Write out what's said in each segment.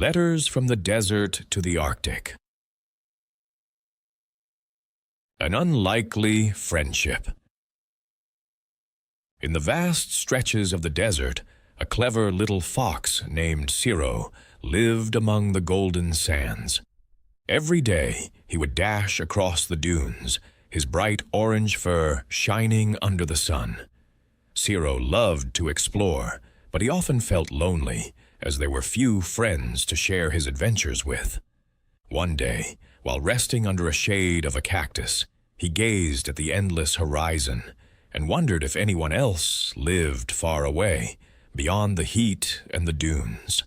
Letters from the Desert to the Arctic. An unlikely friendship. In the vast stretches of the desert, a clever little fox named Ciro lived among the golden sands. Every day he would dash across the dunes, his bright orange fur shining under the sun. Ciro loved to explore, but he often felt lonely, as there were few friends to share his adventures with. One day, while resting under a shade of a cactus, he gazed at the endless horizon and wondered if anyone else lived far away, beyond the heat and the dunes.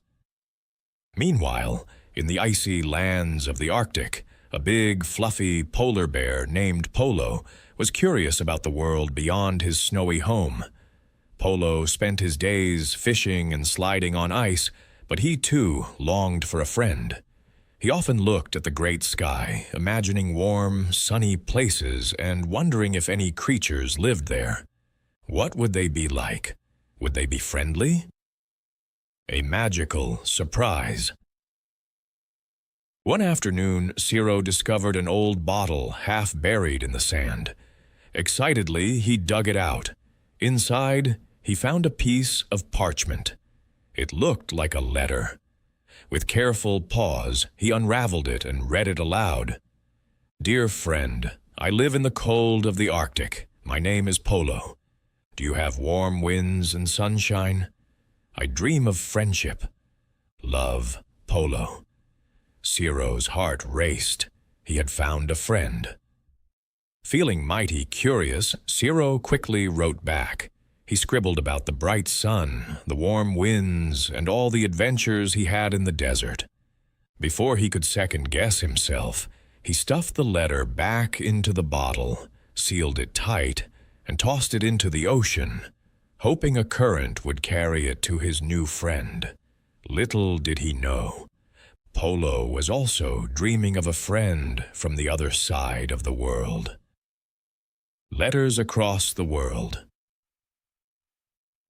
Meanwhile, in the icy lands of the Arctic, a big, fluffy polar bear named Polo was curious about the world beyond his snowy home. Polo spent his days fishing and sliding on ice, but he too longed for a friend. He often looked at the great sky, imagining warm, sunny places and wondering if any creatures lived there. What would they be like? Would they be friendly? A magical surprise. One afternoon, Ciro discovered an old bottle half buried in the sand. Excitedly, he dug it out. Inside, he found a piece of parchment. It looked like a letter. With careful pause, he unraveled it and read it aloud. "Dear friend, I live in the cold of the Arctic. My name is Polo. Do you have warm winds and sunshine? I dream of friendship. Love, Polo." Ciro's heart raced. He had found a friend. Feeling mighty curious, Ciro quickly wrote back. He scribbled about the bright sun, the warm winds, and all the adventures he had in the desert. Before he could second-guess himself, he stuffed the letter back into the bottle, sealed it tight, and tossed it into the ocean, hoping a current would carry it to his new friend. Little did he know, Polo was also dreaming of a friend from the other side of the world. Letters across the world.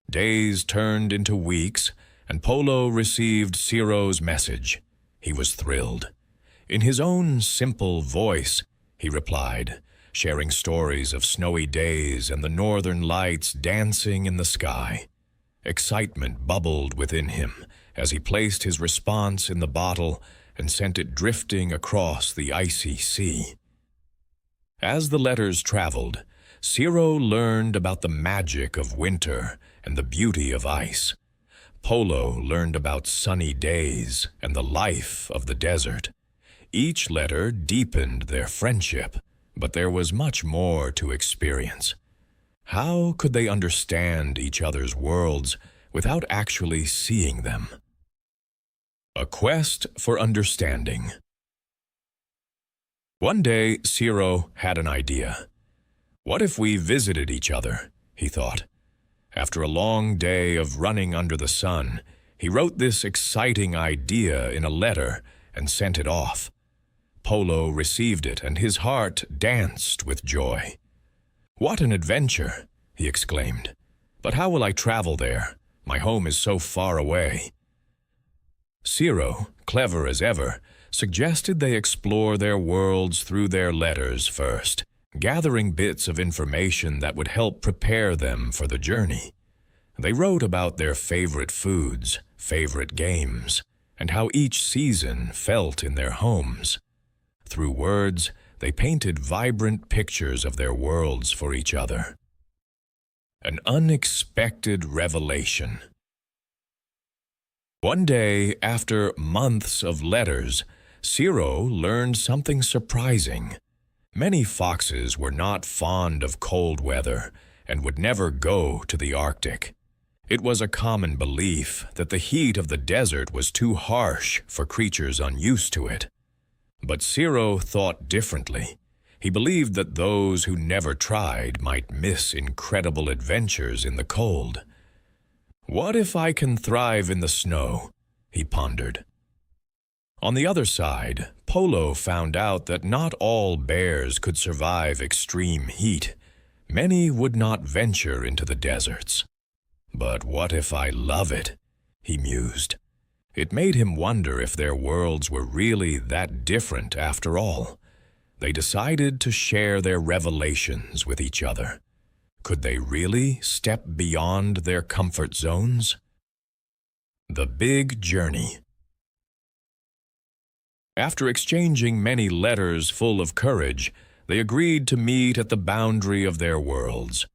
Days turned into weeks, and Polo received Ciro's message. He was thrilled. In his own simple voice, he replied, sharing stories of snowy days and the northern lights dancing in the sky. Excitement bubbled within him as he placed his response in the bottle and sent it drifting across the icy sea. As the letters traveled, Ciro learned about the magic of winter and the beauty of ice. Polo learned about sunny days and the life of the desert. Each letter deepened their friendship, but there was much more to experience. How could they understand each other's worlds without actually seeing them? A quest for understanding. One day, Ciro had an idea. What if we visited each other, he thought. After a long day of running under the sun, he wrote this exciting idea in a letter and sent it off. Polo received it, and his heart danced with joy. "What an adventure!" he exclaimed. "But how will I travel there? My home is so far away." Ciro, clever as ever, suggested they explore their worlds through their letters first, gathering bits of information that would help prepare them for the journey. They wrote about their favorite foods, favorite games, and how each season felt in their homes. Through words, they painted vibrant pictures of their worlds for each other. An unexpected revelation. One day, after months of letters, Ciro learned something surprising. Many foxes were not fond of cold weather and would never go to the Arctic. It was a common belief that the heat of the desert was too harsh for creatures unused to it. But Ciro thought differently. He believed that those who never tried might miss incredible adventures in the cold. "What if I can thrive in the snow?" he pondered. On the other side, Polo found out that not all bears could survive extreme heat. Many would not venture into the deserts. "But what if I love it?" he mused. It made him wonder if their worlds were really that different after all. They decided to share their revelations with each other. Could they really step beyond their comfort zones? The Big Journey. After exchanging many letters full of courage, they agreed to meet at the boundary of their worlds.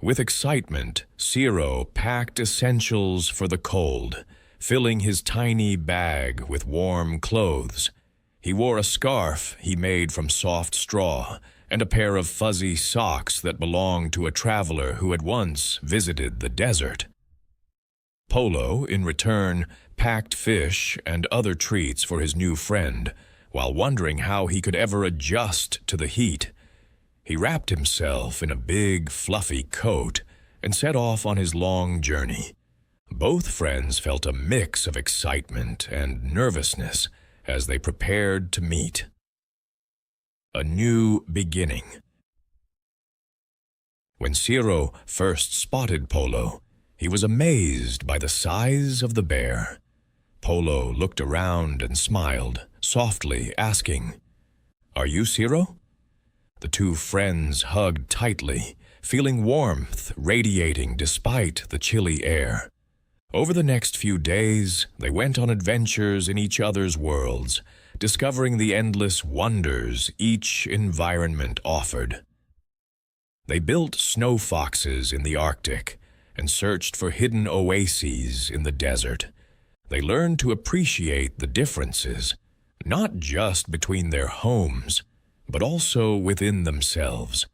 With excitement, Ciro packed essentials for the cold, filling his tiny bag with warm clothes. He wore a scarf he made from soft straw and a pair of fuzzy socks that belonged to a traveler who had once visited the desert. Polo, in return, packed fish and other treats for his new friend, while wondering how he could ever adjust to the heat. He wrapped himself in a big, fluffy coat and set off on his long journey. Both friends felt a mix of excitement and nervousness as they prepared to meet. A new beginning. When Ciro first spotted Polo, he was amazed by the size of the bear. Polo looked around and smiled, softly asking, "Are you Ciro?" The two friends hugged tightly, feeling warmth radiating despite the chilly air. Over the next few days, they went on adventures in each other's worlds, discovering the endless wonders each environment offered. They built snow foxes in the Arctic and searched for hidden oases in the desert. They learned to appreciate the differences, not just between their homes, but also within themselves.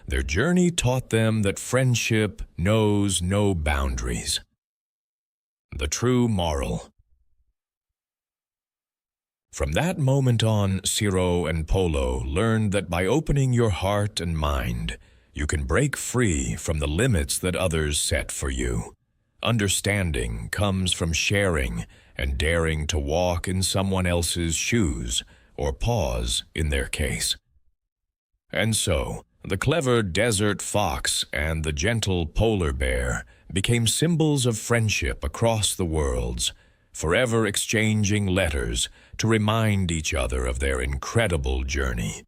Their journey taught them that friendship knows no boundaries. The true moral. From that moment on, Ciro and Polo learned that by opening your heart and mind, you can break free from the limits that others set for you. Understanding comes from sharing and daring to walk in someone else's shoes, or pause in their case. And so, the clever desert fox and the gentle polar bear became symbols of friendship across the worlds, forever exchanging letters to remind each other of their incredible journey.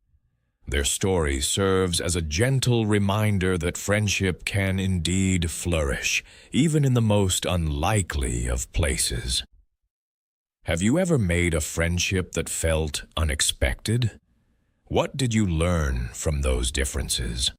Their story serves as a gentle reminder that friendship can indeed flourish, even in the most unlikely of places. Have you ever made a friendship that felt unexpected? What did you learn from those differences?